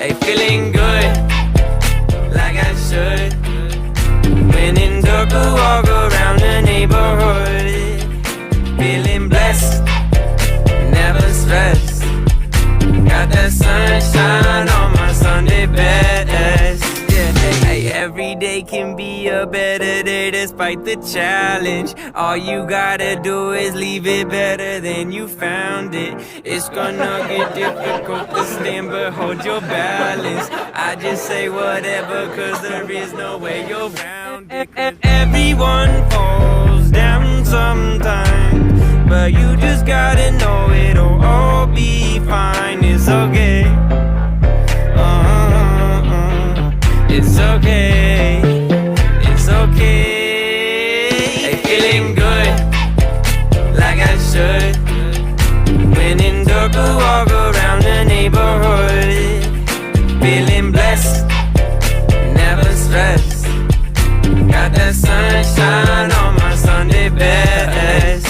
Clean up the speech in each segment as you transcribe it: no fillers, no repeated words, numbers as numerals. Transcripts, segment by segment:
Hey, feeling good, like I should. When in Geukuh, walk around the neighborhood. Feeling blessed, never stressed. Got that sunshine on my Sunday best. Yeah, hey, every day can be a better day despite the challenge. All you gotta do is leave it better than you found it. It's gonna get difficult to stand, but hold your balance. I just say whatever, cause there is no way you're round it. Everyone falls down sometime, but you just gotta know it'll all be fine. It's okay. It's okay. It's okay. Hey, feeling good, like I should. When in Geukuh, walk around the neighborhood. Feeling blessed, never stressed. Got that sunshine on my Sunday best.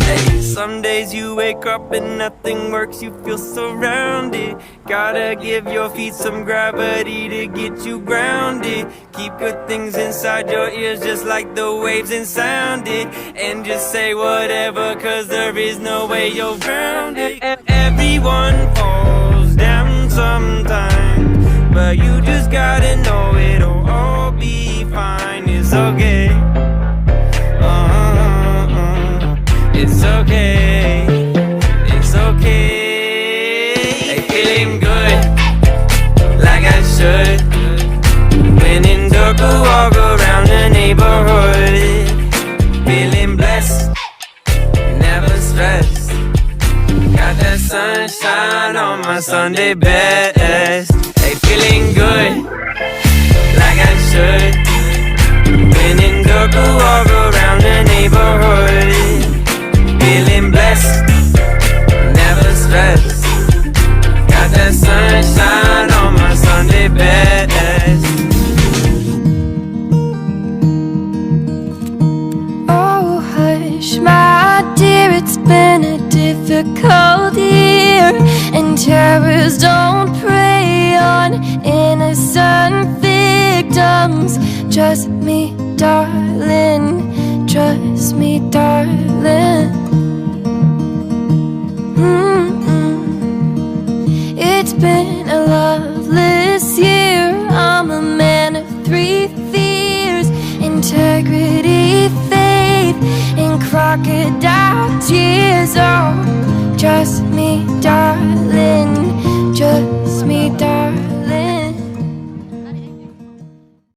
Hey, some days you wake up and nothing works, you feel surrounded. Gotta give your feet some gravity to get you grounded. Keep good things inside your ears just like the waves and sound it. And just say whatever, cause there is no way you're grounded. Everyone falls down sometime, but you just gotta know it'll all be fine. It's okay. It's okay. It's okay. Hey, feeling good, like I should. When in Geukuh, walk around the neighborhood. Feeling blessed, never stressed. Got that sunshine on my Sunday best. Hey, feeling good, like I should. When in Geukuh, walk around the neighborhood. Feeling blessed, never stressed. Got that sunshine on my Sunday best. Oh hush, my dear, it's been a difficult year, and terrors don't prey on innocent victims. Trust me, darling, trust me, darling. It's been a loveless year. I'm a man of three fears: integrity, faith, and crocodile tears. Oh, trust me, darling.